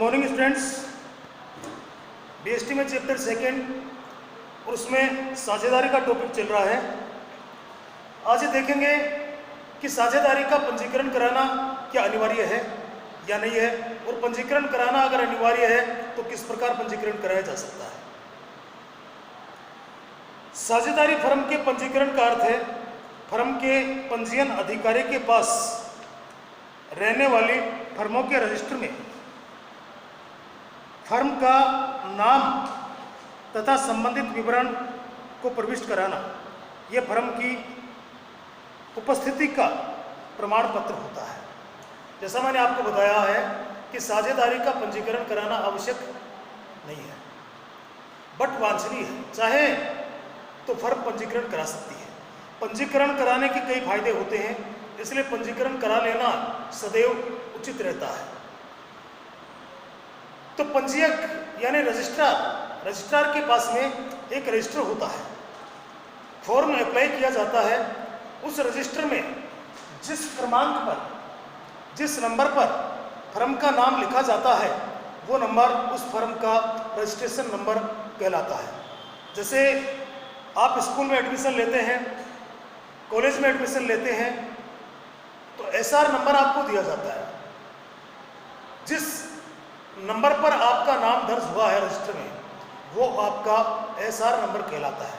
Morning students. BST में chapter second और उसमें साझेदारी का टॉपिक चल रहा है। आज देखेंगे कि साझेदारी का पंजीकरण कराना क्या अनिवार्य है या नहीं है, और पंजीकरण कराना अगर अनिवार्य है तो किस प्रकार पंजीकरण कराया जा सकता है। साझेदारी फर्म के पंजीकरण का अर्थ है फर्म के पंजीयन अधिकारी के पास रहने वाली फर्मों के रजिस्टर में फर्म का नाम तथा संबंधित विवरण को प्रविष्ट कराना। यह फर्म की उपस्थिति का प्रमाण पत्र होता है। जैसा मैंने आपको बताया है कि साझेदारी का पंजीकरण कराना आवश्यक नहीं है, बट वांछनीय है। चाहे तो फर्म पंजीकरण करा सकती है। पंजीकरण कराने के कई फायदे होते हैं, इसलिए पंजीकरण करा लेना सदैव उचित रहता है। तो पंजीयक यानी रजिस्ट्रार के पास में एक रजिस्टर होता है। फॉर्म अप्लाई किया जाता है। उस रजिस्टर में जिस क्रमांक पर, जिस नंबर पर फर्म का नाम लिखा जाता है, वो नंबर उस फर्म का रजिस्ट्रेशन नंबर कहलाता है। जैसे आप स्कूल में एडमिशन लेते हैं, कॉलेज में एडमिशन लेते हैं, तो एसआर नंबर आपको दिया जाता है। जिस नंबर पर आपका नाम दर्ज हुआ है रजिस्टर में, वो आपका एसआर नंबर कहलाता है।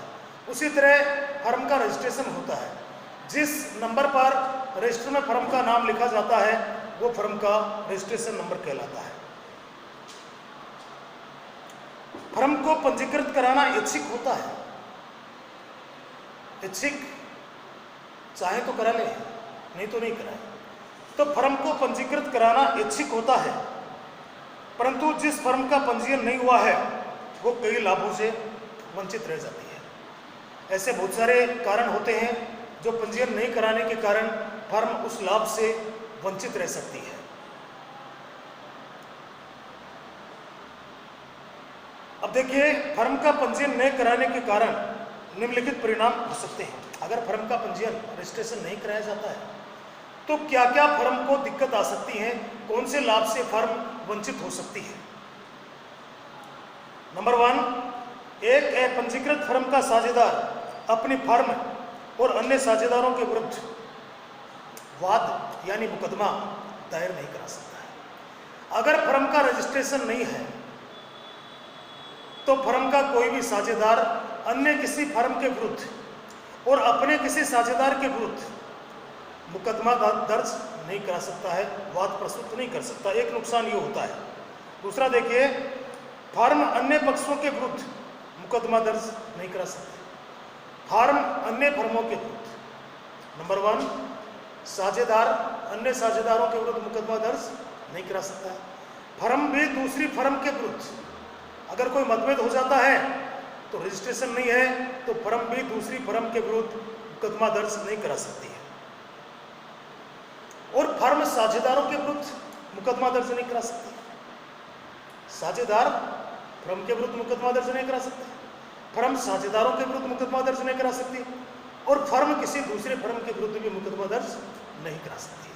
उसी तरह फर्म का रजिस्ट्रेशन होता है। जिस नंबर पर रजिस्टर में फर्म का नाम लिखा जाता है, वो फर्म का रजिस्ट्रेशन नंबर कहलाता है। फर्म को पंजीकृत कराना ऐच्छिक होता है। ऐच्छिक चाहे तो करा ले, नहीं तो नहीं कराए। तो फर्म को पंजीकृत कराना ऐच्छिक होता है, परंतु जिस फर्म का पंजीयन नहीं हुआ है वो कई लाभों से वंचित रह जाती है। ऐसे बहुत सारे कारण होते हैं जो पंजीयन नहीं कराने के कारण फर्म उस लाभ से वंचित रह सकती है। अब देखिए, फर्म का पंजीयन नहीं कराने के कारण निम्नलिखित परिणाम हो सकते हैं। अगर फर्म का पंजीयन रजिस्ट्रेशन नहीं कराया जाता है तो क्या क्या फर्म को दिक्कत आ सकती है, कौन से लाभ से फर्म वंचित हो सकती है। नंबर 1, एक अपंजीकृत फर्म का साझेदार अपनी फर्म और अन्य साझेदारों के विरुद्ध वाद यानी मुकदमा दायर नहीं करा सकता है। अगर फर्म का रजिस्ट्रेशन नहीं है तो फर्म का कोई भी साझेदार अन्य किसी फर्म के विरुद्ध और अपने किसी साझेदार के विरुद्ध मुकदमा दर्ज नहीं करा सकता है, वाद प्रस्तुत नहीं कर सकता। एक नुकसान ये होता है। दूसरा देखिए, फर्म अन्य पक्षों के विरुद्ध मुकदमा दर्ज नहीं करा सकती। फर्म अन्य फर्मों के विरुद्ध, नंबर 1, साझेदार अन्य साझेदारों के विरुद्ध मुकदमा दर्ज नहीं करा सकता है। फर्म भी दूसरी फर्म के विरुद्ध, अगर कोई मतभेद हो जाता है तो रजिस्ट्रेशन नहीं है तो फर्म भी दूसरी फर्म के विरुद्ध मुकदमा दर्ज नहीं करा सकती है। और फर्म साझेदारों के विरुद्ध मुकदमा दर्ज नहीं करा सकती। साझेदार फर्म के विरुद्ध मुकदमा दर्ज नहीं करा सकते, फर्म साझेदारों के विरुद्ध मुकदमा दर्ज नहीं करा सकती, और फर्म किसी दूसरे फर्म के विरुद्ध भी मुकदमा दर्ज नहीं करा सकती।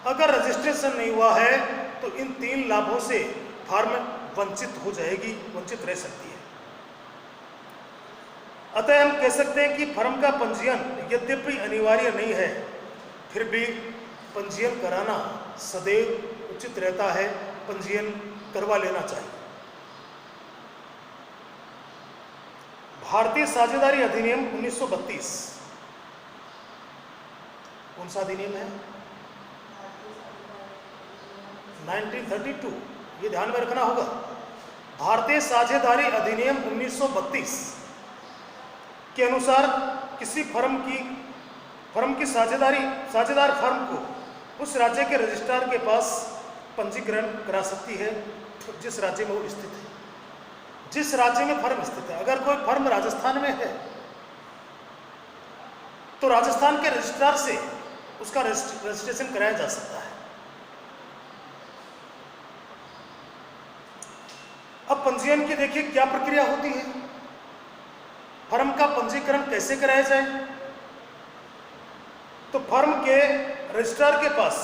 अगर रजिस्ट्रेशन नहीं हुआ है तो इन 3 लाभों से फर्म वंचित हो जाएगी, वंचित रह सकती है। अतः हम कह सकते हैं कि फर्म का पंजीयन यद्यपि अनिवार्य नहीं है, फिर भी पंजीयन कराना सदैव उचित रहता है। पंजीयन करवा लेना चाहिए। भारतीय साझेदारी अधिनियम 1932 कौन सा अधिनियम है? 1932, ये ध्यान में रखना होगा। भारतीय साझेदारी अधिनियम 1932 के अनुसार किसी फर्म की साझेदार फर्म को उस राज्य के रजिस्ट्रार के पास पंजीकरण करा सकती है जिस राज्य में वो स्थित है, जिस राज्य में फर्म स्थित है। अगर कोई फर्म राजस्थान में है तो राजस्थान के रजिस्ट्रार से उसका रजिस्ट्रेशन कराया जा सकता है। अब पंजीयन की देखिए क्या प्रक्रिया होती है। फर्म का पंजीकरण कैसे कराया जाए? तो फर्म के रजिस्ट्रार के पास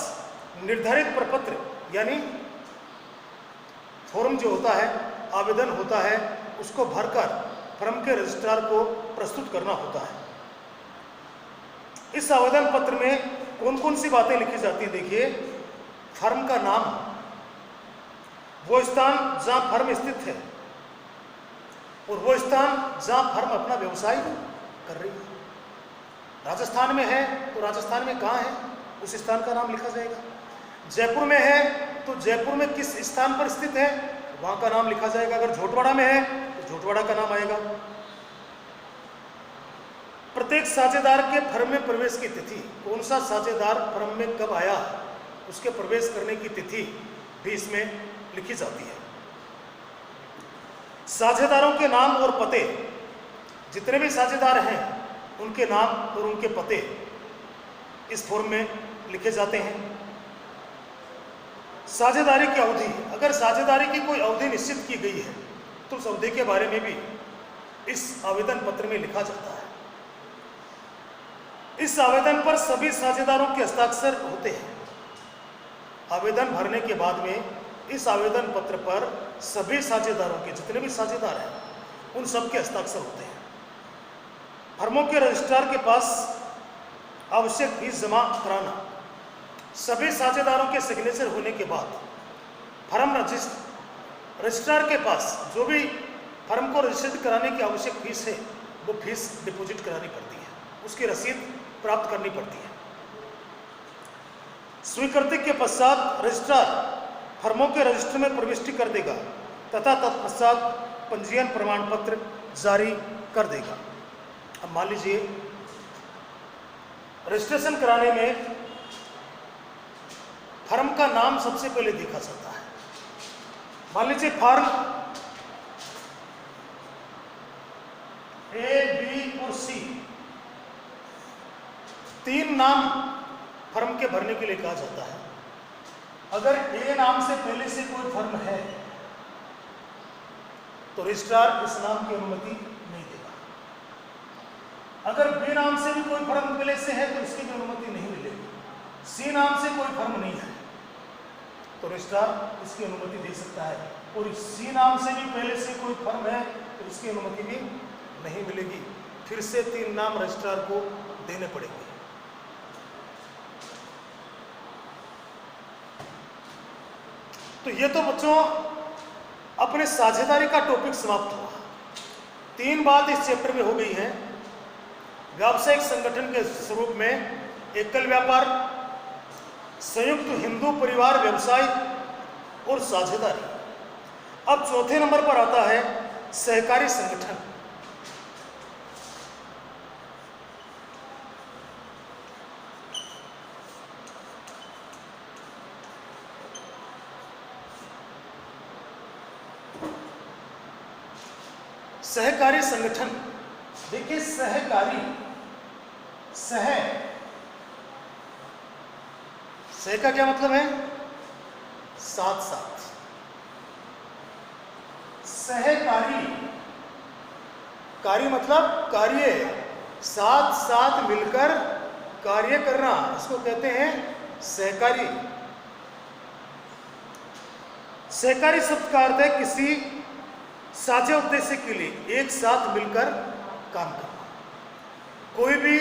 निर्धारित प्रपत्र यानी फॉर्म जो होता है, आवेदन होता है, उसको भरकर फर्म के रजिस्ट्रार को प्रस्तुत करना होता है। इस आवेदन पत्र में कौन कौन सी बातें लिखी जाती हैं? देखिए, फर्म का नाम, वो स्थान जहां फर्म स्थित है और वो स्थान जहां फर्म अपना व्यवसाय कर रही है। राजस्थान में है तो राजस्थान में कहाँ है, उस स्थान का नाम लिखा जाएगा। जयपुर में है तो जयपुर में किस स्थान पर स्थित है, वहां का नाम लिखा जाएगा। अगर झोटवाड़ा में है तो झोटवाड़ा का नाम आएगा। प्रत्येक साझेदार के फर्म में प्रवेश की तिथि, कौन सा साझेदार फर्म में कब आया, उसके प्रवेश करने की तिथि भी इसमें लिखी जाती है। साझेदारों के नाम और पते, जितने भी साझेदार हैं उनके नाम और उनके पते इस फॉर्म में लिखे जाते हैं। साझेदारी की अवधि, अगर साझेदारी की कोई अवधि निश्चित की गई है तो उस अवधि के बारे में भी इस आवेदन पत्र में लिखा जाता है। इस आवेदन पर सभी साझेदारों के हस्ताक्षर होते हैं। आवेदन भरने के बाद में इस आवेदन पत्र पर सभी साझेदारों के, जितने भी साझेदार हैं उन सब के हस्ताक्षर होते हैं। फर्मों के रजिस्ट्रार के पास आवश्यक फीस जमा कराना, सभी साझेदारों के सिग्नेचर होने के बाद फर्म रजिस्ट्रार के पास जो भी फर्म को रजिस्टर्ड कराने की आवश्यक फीस है वो फीस डिपॉजिट करानी पड़ती है, उसकी रसीद प्राप्त करनी पड़ती है। स्वीकृति के पश्चात रजिस्ट्रार फर्मों के रजिस्टर में प्रविष्टि कर देगा तथा तत्पश्चात पंजीयन प्रमाण पत्र जारी कर देगा। अब मान लीजिए रजिस्ट्रेशन कराने में फर्म का नाम सबसे पहले देखा जाता है। मान लीजिए फर्म ए, बी और सी, तीन नाम फर्म के भरने के लिए कहा जाता है। अगर ए नाम से पहले से कोई फर्म है तो रजिस्ट्रार इस नाम की अनुमति नहीं देगा। अगर बी नाम से भी कोई फर्म पहले से है तो इसकी भी अनुमति नहीं मिलेगी। सी नाम से कोई फर्म नहीं है तो रजिस्ट्रार इसकी अनुमति दे सकता है, और सी नाम से भी पहले से कोई फर्म है तो इसकी अनुमति भी नहीं मिलेगी। फिर से तीन नाम रजिस्ट्रार को देने पड़ेंगे। तो ये तो बच्चों अपने साझेदारी का टॉपिक समाप्त हुआ। तीन बात इस चैप्टर में हो गई है। व्यावसायिक संगठन के स्वरूप में एकल व्यापार, संयुक्त हिंदू परिवार व्यवसाय और साझेदारी। अब चौथे नंबर पर आता है सहकारी संगठन। सहकारी संगठन, देखिए सहकारी, सह का क्या मतलब है? साथ साथ। सहकारी, कार्य मतलब कार्य, साथ साथ मिलकर कार्य करना, इसको कहते हैं सहकारी। सहकारी शब्द का अर्थ है किसी साझे उद्देश्य के लिए एक साथ मिलकर काम करना। कोई भी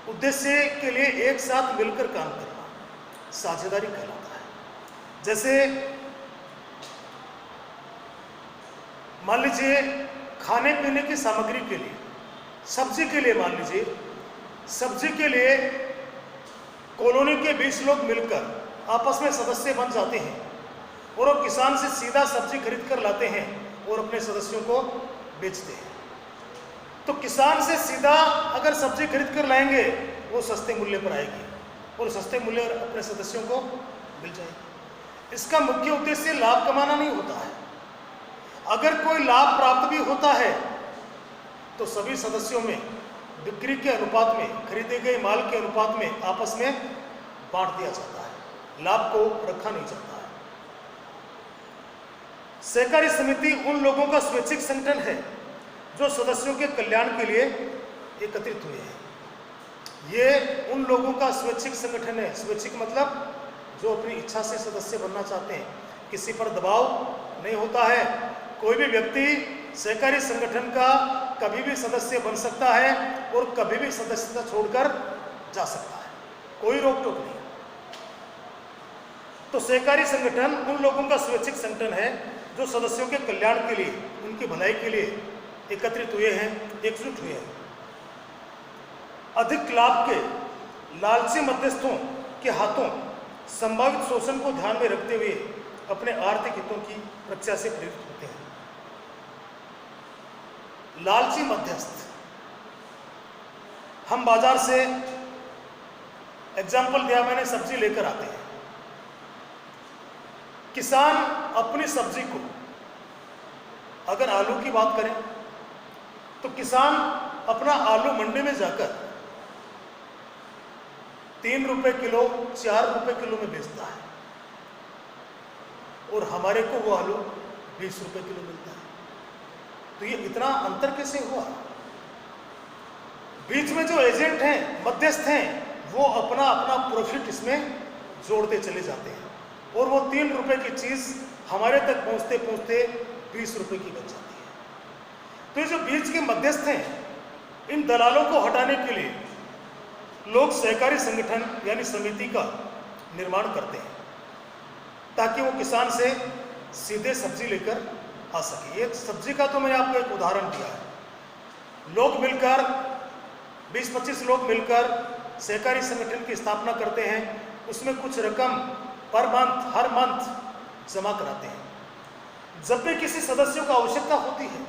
उद्देश्य के लिए एक साथ मिलकर काम करना साझेदारी कहलाता है। जैसे मान लीजिए खाने पीने की सामग्री के लिए, सब्जी के लिए, मान लीजिए सब्जी के लिए कॉलोनी के 20 लोग मिलकर आपस में सदस्य बन जाते हैं और वो किसान से सीधा सब्जी खरीद कर लाते हैं और अपने सदस्यों को बेचते हैं। तो किसान से सीधा अगर सब्जी खरीद कर लाएंगे वो सस्ते मूल्य पर आएगी और सस्ते मूल्य अपने सदस्यों को मिल जाएगी। इसका मुख्य उद्देश्य लाभ कमाना नहीं होता है। अगर कोई लाभ प्राप्त भी होता है तो सभी सदस्यों में बिक्री के अनुपात में, खरीदे गए माल के अनुपात में आपस में बांट दिया जाता है, लाभ को रखा नहीं जाता है। सहकारी समिति उन लोगों का स्वैच्छिक संगठन है जो सदस्यों के कल्याण के लिए एकत्रित हुए हैं। ये उन लोगों का स्वैच्छिक संगठन है। स्वैच्छिक मतलब जो अपनी इच्छा से सदस्य बनना चाहते हैं। किसी पर दबाव नहीं होता है। कोई भी व्यक्ति सहकारी संगठन का कभी भी सदस्य बन सकता है और कभी भी सदस्यता छोड़कर जा सकता है, कोई रोक टोक नहीं। तो सहकारी संगठन उन लोगों का स्वैच्छिक संगठन है जो सदस्यों के कल्याण के लिए, उनकी भलाई के लिए एकत्रित हुए हैं, एकजुट हुए हैं। अधिक लाभ के लालची मध्यस्थों के हाथों संभावित शोषण को ध्यान में रखते हुए अपने आर्थिक हितों की रक्षा से प्रेरित होते हैं। लालची मध्यस्थ, हम बाजार से एग्जाम्पल दिया मैंने, सब्जी लेकर आते हैं। किसान अपनी सब्जी को, अगर आलू की बात करें तो किसान अपना आलू मंडी में जाकर 3 रुपए किलो, 4 रुपए किलो में बेचता है और हमारे को वो आलू 20 रुपए किलो मिलता है। तो ये इतना अंतर कैसे हुआ? बीच में जो एजेंट हैं, मध्यस्थ हैं, वो अपना अपना प्रॉफिट इसमें जोड़ते चले जाते हैं और वो 3 रुपए की चीज हमारे तक पहुंचते पहुंचते 20 रुपए की बच जाती है। तो ये जो बीच के मध्यस्थ हैं, इन दलालों को हटाने के लिए लोग सहकारी संगठन यानी समिति का निर्माण करते हैं ताकि वो किसान से सीधे सब्जी लेकर आ सके। ये सब्जी का तो मैंने आपको एक उदाहरण दिया है। लोग मिलकर 20-25 लोग मिलकर सहकारी संगठन की स्थापना करते हैं, उसमें कुछ रकम पर मंथ, हर मंथ जमा कराते हैं। जब भी किसी सदस्यों को आवश्यकता होती है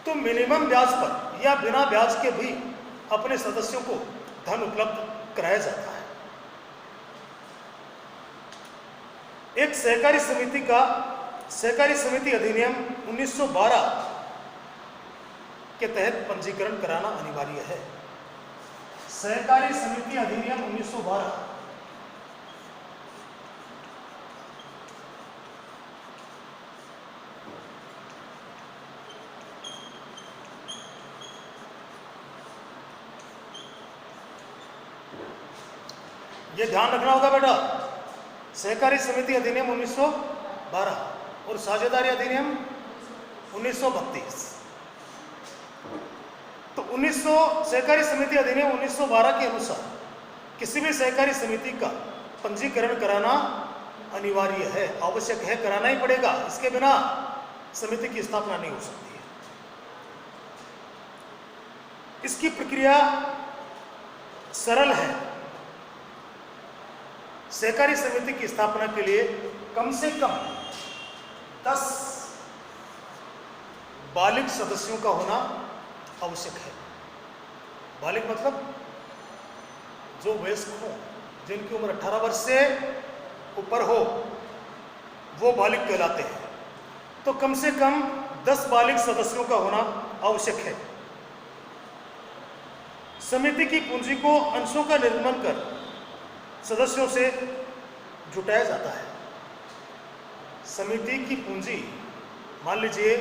तो मिनिमम ब्याज पर या बिना ब्याज के भी अपने सदस्यों को धन उपलब्ध कराया जाता है। एक सहकारी समिति का सहकारी समिति अधिनियम 1912 के तहत पंजीकरण कराना अनिवार्य है। सहकारी समिति अधिनियम 1912 ये ध्यान रखना होगा बेटा। सहकारी समिति अधिनियम 1912 और साझेदारी अधिनियम 1932। तो सहकारी समिति अधिनियम 1912 के अनुसार किसी भी सहकारी समिति का पंजीकरण कराना अनिवार्य है, आवश्यक है, कराना ही पड़ेगा। इसके बिना समिति की स्थापना नहीं हो सकती है। इसकी प्रक्रिया सरल है। सहकारी समिति की स्थापना के लिए कम से कम 10 बालिग सदस्यों का होना आवश्यक है। बालिग मतलब जो वयस्क हो, जिनकी उम्र 18 वर्ष से ऊपर हो, वो बालिग कहलाते हैं। तो कम से कम 10 बालिग सदस्यों का होना आवश्यक है। समिति की पूंजी को अंशों का निर्माण कर सदस्यों से जुटाया जाता है। समिति की पूंजी, मान लीजिए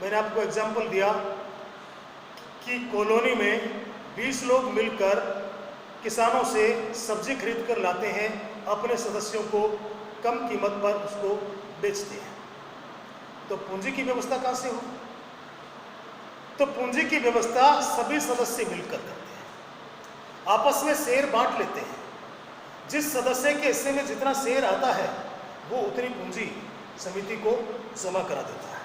मैंने आपको एग्जाम्पल दिया कि कॉलोनी में 20 लोग मिलकर किसानों से सब्जी खरीद कर लाते हैं, अपने सदस्यों को कम कीमत पर उसको बेचते हैं। तो पूंजी की व्यवस्था कहाँ से हो? तो पूंजी की व्यवस्था सभी सदस्य मिलकर करते हैं, आपस में शेयर बांट लेते हैं। जिस सदस्य के हिस्से में जितना शेयर आता है वो उतनी पूंजी समिति को जमा करा देता है।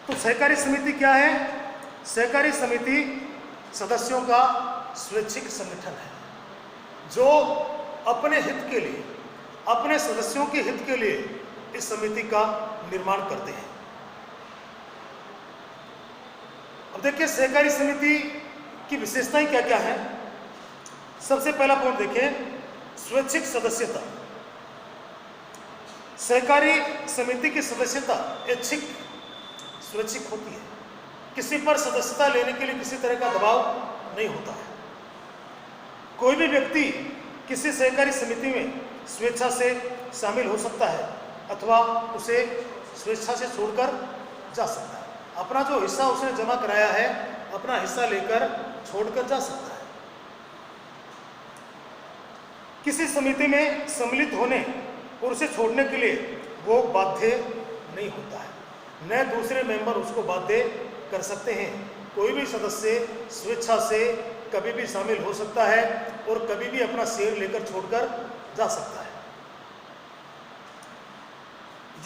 तो सहकारी समिति क्या है? सहकारी समिति सदस्यों का स्वैच्छिक संगठन है जो अपने हित के लिए, अपने सदस्यों के हित के लिए इस समिति का निर्माण करते हैं। अब देखिए सहकारी समिति की विशेषताएं क्या क्या हैं। सबसे पहला पॉइंट देखें, स्वैच्छिक सदस्यता। सहकारी समिति की सदस्यता ऐच्छिक, स्वैच्छिक होती है। किसी पर सदस्यता लेने के लिए किसी तरह का दबाव नहीं होता है। कोई भी व्यक्ति किसी सहकारी समिति में स्वेच्छा से शामिल हो सकता है अथवा उसे स्वेच्छा से छोड़कर जा सकता है। अपना जो हिस्सा उसने जमा कराया है, अपना हिस्सा लेकर छोड़कर जा सकता है। किसी समिति में सम्मिलित होने और उसे छोड़ने के लिए वो बाध्य नहीं होता है, न दूसरे मेंबर उसको बाध्य कर सकते हैं। कोई भी सदस्य स्वेच्छा से कभी भी शामिल हो सकता है और कभी भी अपना शेयर लेकर छोड़कर जा सकता है।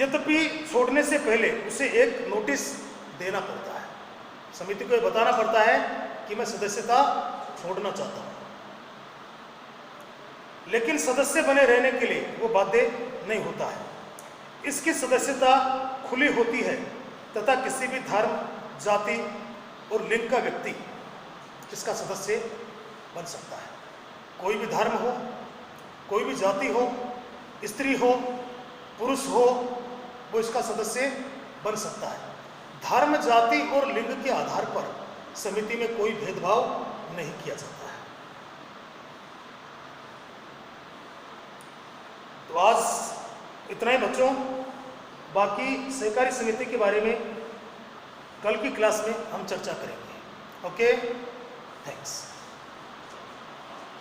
यद्यपि छोड़ने से पहले उसे एक नोटिस देना पड़ता है, समिति को बताना पड़ता है कि मैं सदस्यता छोड़ना चाहता हूं, लेकिन सदस्य बने रहने के लिए वो बाध्य नहीं होता है। इसकी सदस्यता खुली होती है तथा किसी भी धर्म, जाति और लिंग का व्यक्ति इसका सदस्य बन सकता है। कोई भी धर्म हो, कोई भी जाति हो, स्त्री हो, पुरुष हो, वो इसका सदस्य बन सकता है। धर्म, जाति और लिंग के आधार पर समिति में कोई भेदभाव नहीं किया जाता है। तो आज इतना ही बच्चों, बाकी सहकारी समिति के बारे में कल की क्लास में हम चर्चा करेंगे। Okay, thanks.